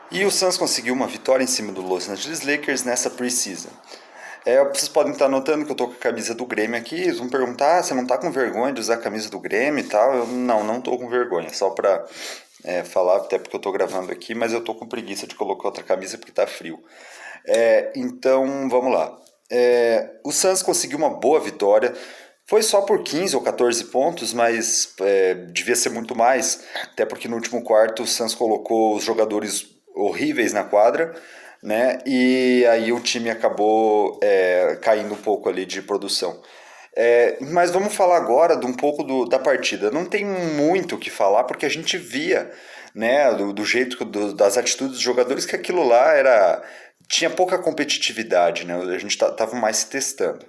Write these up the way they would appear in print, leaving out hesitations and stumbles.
E o Suns conseguiu uma vitória em cima do Los Angeles Lakers nessa preseason. Vocês podem estar notando que eu tô com a camisa do Grêmio aqui. Eles vão perguntar: você não tá com vergonha de usar a camisa do Grêmio e tal? Não tô com vergonha. Só pra falar, até porque eu tô gravando aqui, mas eu tô com preguiça de colocar outra camisa porque tá frio. Então, vamos lá. O Suns conseguiu uma boa vitória. Foi só por 15 ou 14 pontos, mas devia ser muito mais. Até porque no último quarto o Suns colocou os jogadores horríveis na quadra, né? E aí o time acabou caindo um pouco ali de produção. Mas vamos falar agora de um pouco da partida. Não tem muito o que falar porque a gente via, né, do jeito das atitudes dos jogadores que aquilo lá tinha pouca competitividade, né? A gente tava mais se testando,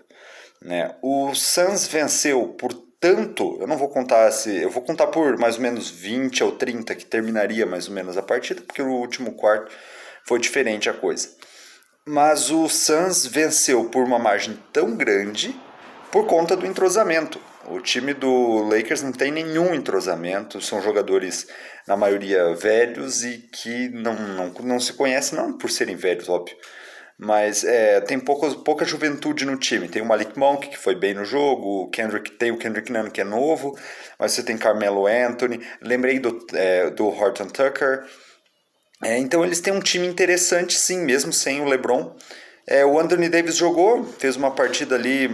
né? O Suns venceu por tanto, eu não vou contar se, eu vou contar por mais ou menos 20 ou 30 que terminaria mais ou menos a partida, porque no último quarto foi diferente a coisa. Mas o Suns venceu por uma margem tão grande por conta do entrosamento. O time do Lakers não tem nenhum entrosamento, são jogadores, na maioria, velhos e que não se conhecem, não por serem velhos, óbvio, mas tem pouca juventude no time. Tem o Malik Monk, que foi bem no jogo, tem o Kendrick Nunn, que é novo, mas você tem Carmelo Anthony, lembrei do Horton Tucker. Então eles têm um time interessante, sim, mesmo sem o LeBron. O Anthony Davis jogou, fez uma partida ali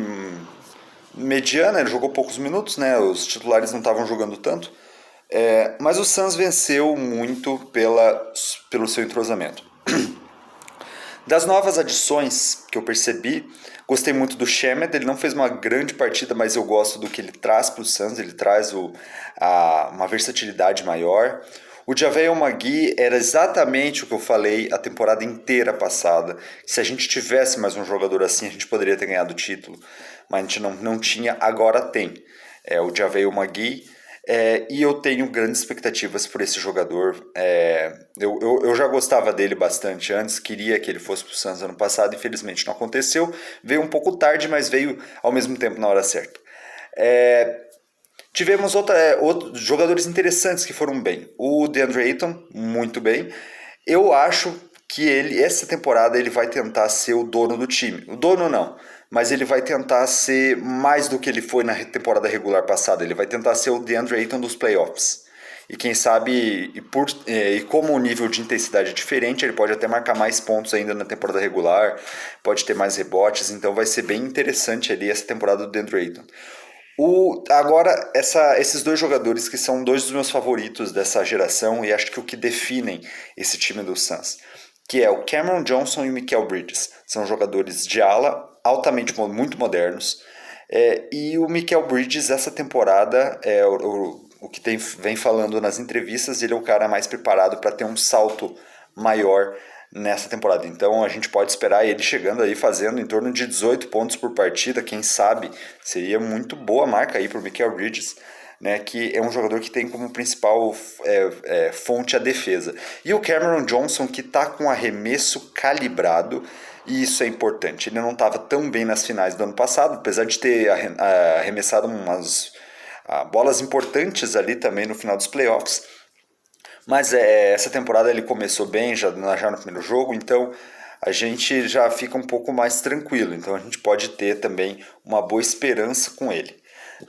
mediana, ele jogou poucos minutos, né? Os titulares não estavam jogando tanto. Mas o Suns venceu muito pelo seu entrosamento. Das novas adições que eu percebi, gostei muito do Shemet. Ele não fez uma grande partida, mas eu gosto do que ele traz para o Suns. Ele traz uma versatilidade maior. O JaVale McGee era exatamente o que eu falei a temporada inteira passada. Se a gente tivesse mais um jogador assim, a gente poderia ter ganhado o título. Mas a gente não tinha, agora tem. O JaVale McGee. E eu tenho grandes expectativas por esse jogador. Eu já gostava dele bastante antes, queria que ele fosse para o Suns ano passado, infelizmente não aconteceu. Veio um pouco tarde, mas veio ao mesmo tempo na hora certa. Tivemos outros jogadores interessantes que foram bem. O DeAndre Ayton, muito bem. Eu acho que essa temporada, ele vai tentar ser o dono do time. O dono não, mas ele vai tentar ser mais do que ele foi na temporada regular passada. Ele vai tentar ser o DeAndre Ayton dos playoffs. E quem sabe, e como o nível de intensidade é diferente, ele pode até marcar mais pontos ainda na temporada regular, pode ter mais rebotes, então vai ser bem interessante ali essa temporada do DeAndre Ayton. Agora, esses dois jogadores que são dois dos meus favoritos dessa geração e acho que o que definem esse time do Suns, que é o Cameron Johnson e o Mikal Bridges. São jogadores de ala, altamente muito modernos. E o Mikal Bridges, essa temporada, o que vem falando nas entrevistas, ele é o cara mais preparado para ter um salto maior nessa temporada. Então a gente pode esperar ele chegando aí fazendo em torno de 18 pontos por partida, quem sabe. Seria muito boa marca aí para o Mikal Bridges, né, que é um jogador que tem como principal fonte a defesa. E o Cameron Johnson, que está com arremesso calibrado, e isso é importante. Ele não estava tão bem nas finais do ano passado, apesar de ter arremessado umas bolas importantes ali também no final dos playoffs. Mas essa temporada ele começou bem já no primeiro jogo, então a gente já fica um pouco mais tranquilo. Então a gente pode ter também uma boa esperança com ele,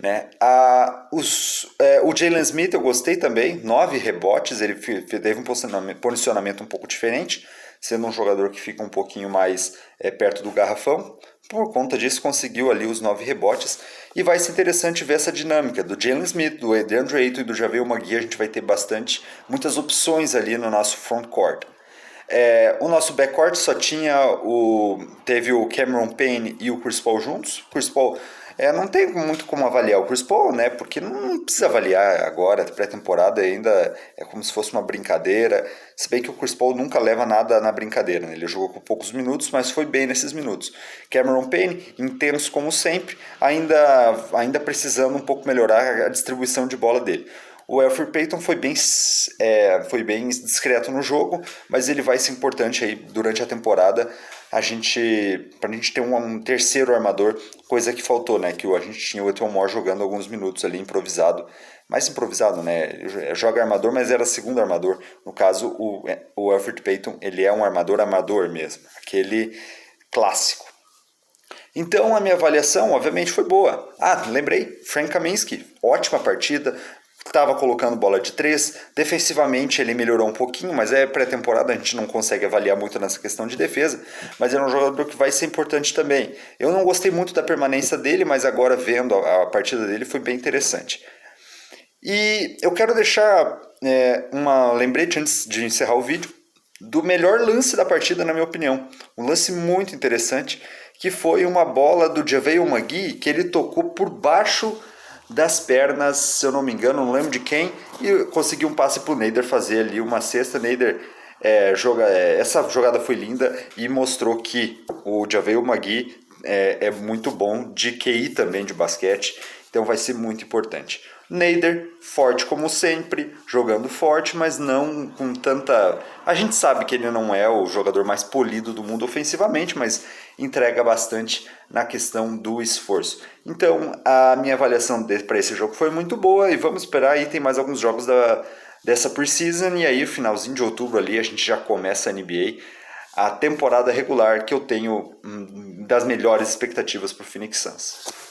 né? O Jalen Smith eu gostei também, 9 rebotes, ele teve um posicionamento um pouco diferente, sendo um jogador que fica um pouquinho mais perto do garrafão. Por conta disso, conseguiu ali os 9 rebotes. E vai ser interessante ver essa dinâmica do Jalen Smith, do DeAndre Ayton e do JaVale McGee. A gente vai ter muitas opções ali no nosso frontcourt. O nosso backcourt só teve o Cameron Payne e o Chris Paul juntos. Chris Paul não tem muito como avaliar o Chris Paul, né? Porque não precisa avaliar agora, pré-temporada ainda é como se fosse uma brincadeira. Se bem que o Chris Paul nunca leva nada na brincadeira, né? Ele jogou com poucos minutos, mas foi bem nesses minutos. Cameron Payne, intenso como sempre, ainda precisando um pouco melhorar a distribuição de bola dele. O Elfrid Payton foi bem discreto no jogo, mas ele vai ser importante aí durante a temporada pra gente ter um terceiro armador, coisa que faltou, né? Que a gente tinha o Ethan Moore jogando alguns minutos ali improvisado, mais improvisado, né? Ele joga armador, mas era segundo armador. No caso, o Elfrid Payton, ele é um armador mesmo, aquele clássico. Então a minha avaliação, obviamente, foi boa. Lembrei, Frank Kaminsky, ótima partida, estava colocando bola de 3, defensivamente ele melhorou um pouquinho, mas é pré-temporada, a gente não consegue avaliar muito nessa questão de defesa, mas é um jogador que vai ser importante também. Eu não gostei muito da permanência dele, mas agora vendo a partida dele foi bem interessante. E eu quero deixar uma lembrete antes de encerrar o vídeo, do melhor lance da partida, na minha opinião. Um lance muito interessante, que foi uma bola do JaVale McGee, que ele tocou por baixo das pernas, se eu não me engano, não lembro de quem, e conseguiu um passe pro Nader fazer ali uma cesta. Nader, essa jogada foi linda e mostrou que o JaVale McGee é muito bom de QI também de basquete, então vai ser muito importante. Nader, forte como sempre, jogando forte, mas não com tanta... A gente sabe que ele não é o jogador mais polido do mundo ofensivamente, mas entrega bastante na questão do esforço. Então, a minha avaliação para esse jogo foi muito boa e vamos esperar aí, tem mais alguns jogos dessa preseason e aí, finalzinho de outubro ali, a gente já começa a NBA, a temporada regular que eu tenho das melhores expectativas para o Phoenix Suns.